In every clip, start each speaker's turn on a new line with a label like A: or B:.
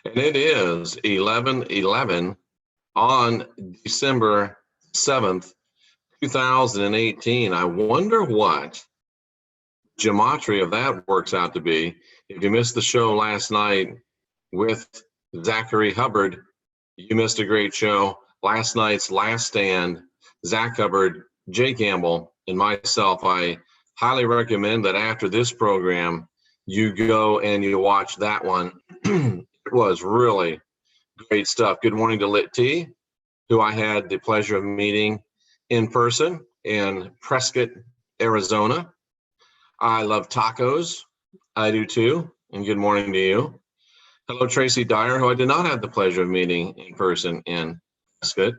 A: And it is 11/11 on December 7th, 2018. I wonder what gematria of that works out to be. If you missed the show last night with Zachary Hubbard, you missed a great show. Last night's Last Stand, Zach Hubbard, Jay Campbell, and myself. I highly recommend that after this program, you go and you watch that one. It was really great stuff. Good morning to Lit T, who I had the pleasure of meeting in person in Prescott, Arizona. I love tacos. I do too. And good morning to you. Hello, Tracy Dyer, who I did not have the pleasure of meeting in person in Prescott.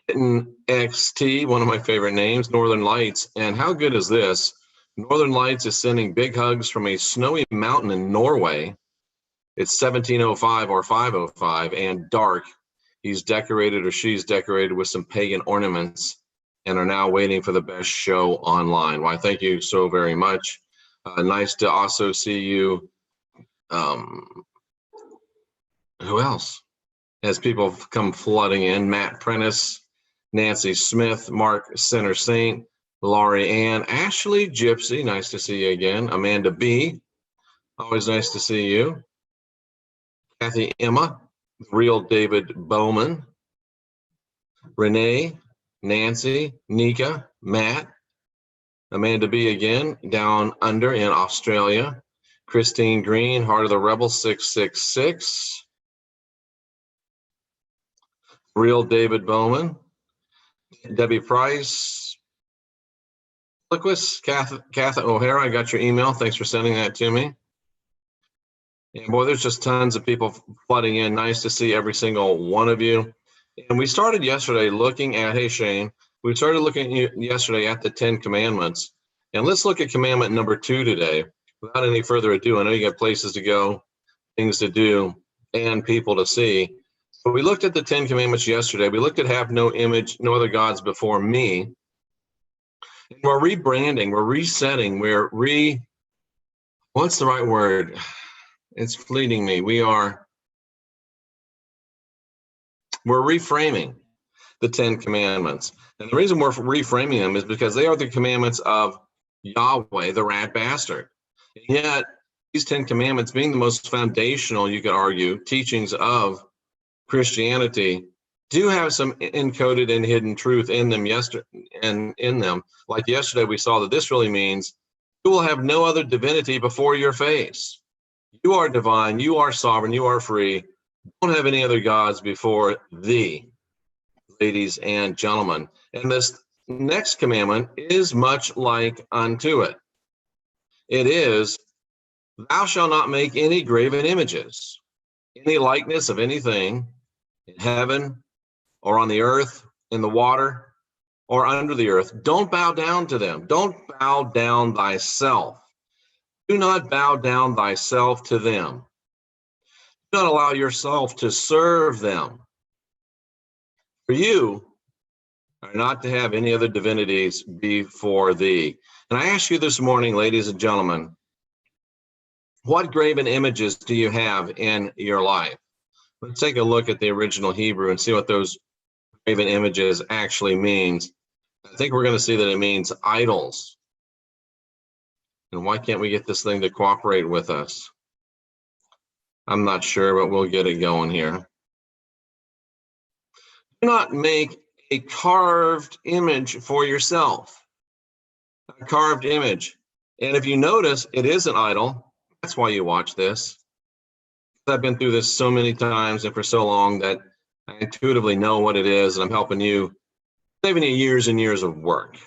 A: Kitten XT, one of my favorite names, Northern Lights. And how good is this? Northern Lights is sending big hugs from a snowy mountain in Norway. It's 1705 or 505 and dark. He's decorated or she's decorated with some pagan ornaments and are now waiting for the best show online. Why, thank you so very much. Nice to also see you. Who else? As people come flooding in, Matt Prentice, Nancy Smith, Mark Center Saint, Laurie Ann, Ashley Gypsy, nice to see you again. Amanda B, always nice to see you. Kathy Emma, Real David Bowman, Renee, Nancy, Nika, Matt, Amanda B again, down under in Australia. Christine Green, Heart of the Rebel 666. Real David Bowman. Debbie Price. Liquis, Kathy O'Hara, I got your email. Thanks for sending that to me. And boy, there's just tons of people flooding in. Nice to see every single one of you. And we started yesterday looking at, hey Shane, we started looking yesterday at the 10 Commandments. And let's look at commandment number 2 today. Without any further ado, I know you got places to go, things to do, and people to see. So we looked at the 10 Commandments yesterday. We looked at have no image, no other gods before me. And we're rebranding, we're resetting, what's the right word? It's fleeting me. We're reframing the 10 Commandments. And the reason we're reframing them is because they are the commandments of Yahweh, the rat bastard. And yet, these 10 Commandments being the most foundational, you could argue, teachings of Christianity, do have some encoded and hidden truth in them Like yesterday, we saw that this really means you will have no other divinity before your face. You are divine, you are sovereign, you are free. Don't have any other gods before thee, ladies and gentlemen. And this next commandment is much like unto it. It is, thou shalt not make any graven images, any likeness of anything in heaven or on the earth, in the water, or under the earth. Don't bow down to them. Don't bow down thyself. Do not bow down thyself to them. Do not allow yourself to serve them. For you are not to have any other divinities before thee. And I ask you this morning, ladies and gentlemen, what graven images do you have in your life? Let's take a look at the original Hebrew and see what those graven images actually means. I think we're going to see that it means idols. And why can't we get this thing to cooperate with us? I'm not sure, but we'll get it going here. Do not make a carved image for yourself. A carved image. And if you notice, it is an idol. That's why you watch this. I've been through this so many times and for so long that I intuitively know what it is, and I'm helping you, saving you years and years of work.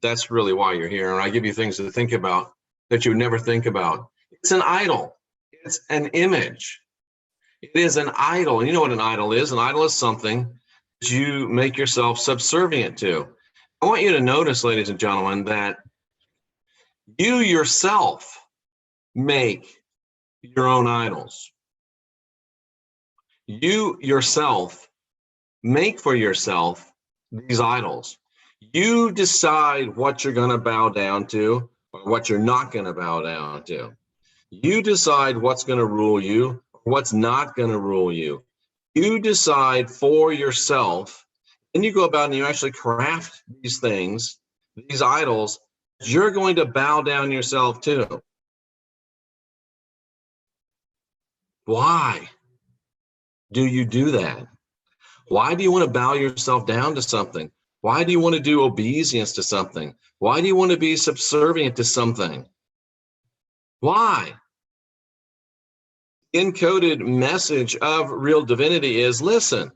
A: That's really why you're here. And I give you things to think about that you would never think about. It's an idol. It's an image. It is an idol. And you know what an idol is? An idol is something that you make yourself subservient to. I want you to notice, ladies and gentlemen, that you yourself make your own idols. You yourself make for yourself these idols. You decide what you're going to bow down to or what you're not going to bow down to. You decide what's going to rule you or what's not going to rule you. You decide for yourself, and you go about and you actually craft these things, these idols, you're going to bow down yourself to. Why do you do that? Why do you want to bow yourself down to something? Why do you want to do obeisance to something? Why do you want to be subservient to something? Why? Encoded message of real divinity is, listen,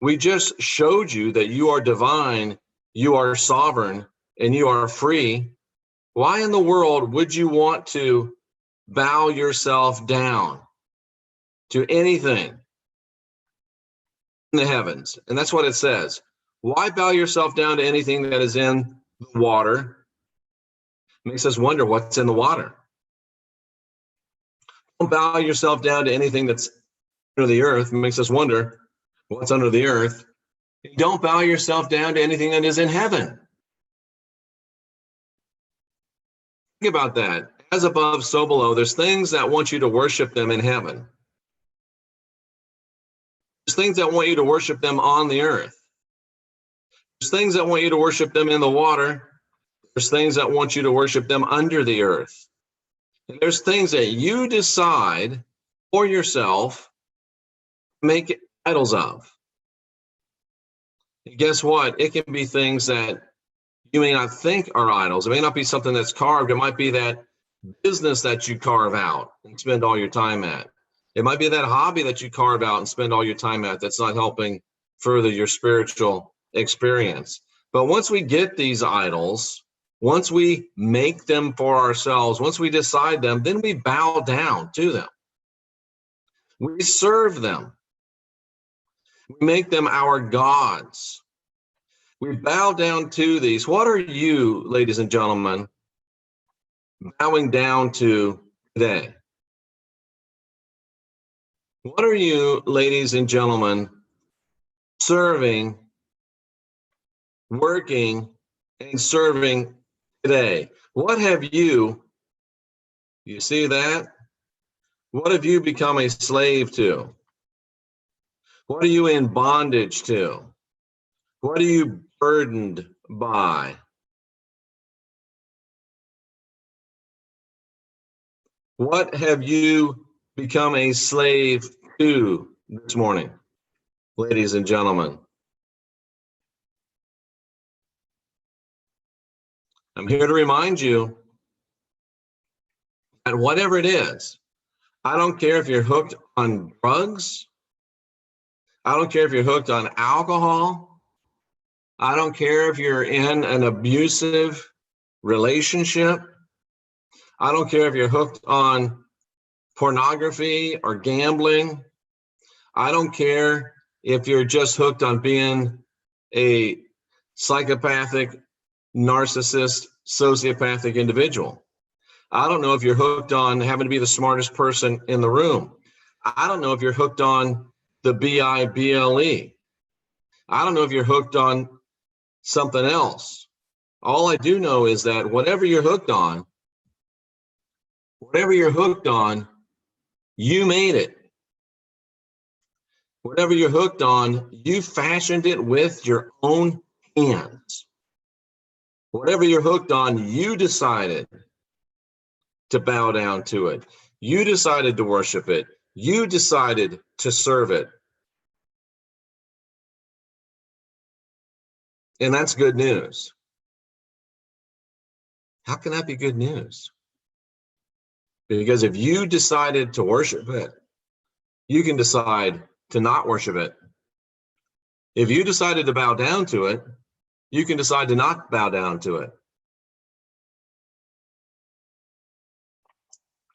A: we just showed you that you are divine, you are sovereign, and you are free. Why in the world would you want to bow yourself down to anything in the heavens? And that's what it says. Why bow yourself down to anything that is in the water? Makes us wonder what's in the water. Don't bow yourself down to anything that's under the earth. It makes us wonder what's under the earth. Don't bow yourself down to anything that is in heaven. Think about that. As above, so below. There's things that want you to worship them in heaven. There's things that want you to worship them on the earth. There's things that want you to worship them in the water. There's things that want you to worship them under the earth. And there's things that you decide for yourself to make idols of. And guess what? It can be things that you may not think are idols. It may not be something that's carved. It might be that business that you carve out and spend all your time at. It might be that hobby that you carve out and spend all your time at that's not helping further your spiritual experience. But once we get these idols, once we make them for ourselves, once we decide them, then we bow down to them. We serve them. We make them our gods. We bow down to these. What are you, ladies and gentlemen, bowing down to today? What are you, ladies and gentlemen, serving, working, and serving today? What have you see that? What have you become a slave to? What are you in bondage to? What are you burdened by? What have you become a slave to this morning, ladies and gentlemen? I'm here to remind you that whatever it is, I don't care if you're hooked on drugs. I don't care if you're hooked on alcohol. I don't care if you're in an abusive relationship. I don't care if you're hooked on pornography or gambling. I don't care if you're just hooked on being a psychopathic, narcissist, sociopathic individual. I don't know if you're hooked on having to be the smartest person in the room. I don't know if you're hooked on the BIBLE. I don't know if you're hooked on something else. All I do know is that whatever you're hooked on, you made it. Whatever you're hooked on, you fashioned it with your own hands. Whatever you're hooked on, you decided to bow down to it. You decided to worship it. You decided to serve it. And that's good news. How can that be good news? Because if you decided to worship it, you can decide to not worship it. If you decided to bow down to it, you can decide to not bow down to it.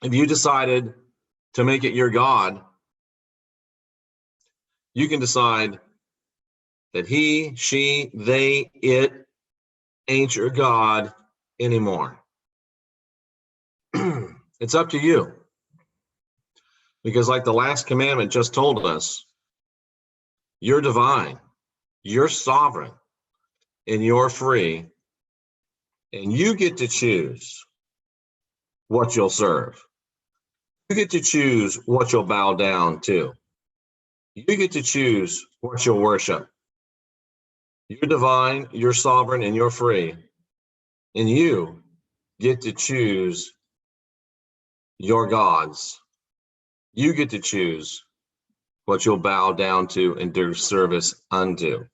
A: If you decided to make it your God, you can decide that he, she, they, it ain't your God anymore. It's up to you. Because like the last commandment just told us, you're divine, you're sovereign, and you're free, and you get to choose what you'll serve. You get to choose what you'll bow down to. You get to choose what you'll worship. You're divine, you're sovereign, and you're free. And you get to choose your gods. You get to choose what you'll bow down to and do service unto.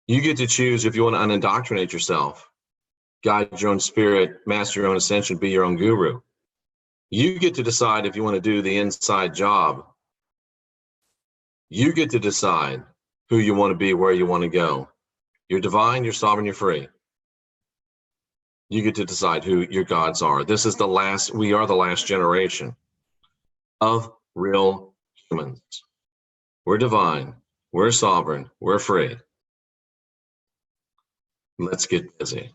A: You get to choose if you want to unindoctrinate yourself, guide your own spirit, master your own ascension, be your own guru. You get to decide if you want to do the inside job. You get to decide who you want to be, where you want to go. You're divine, you're sovereign, you're free. You get to decide who your gods are. This is the last, we are the last generation of real humans. We're divine, we're sovereign, we're free. Let's get busy.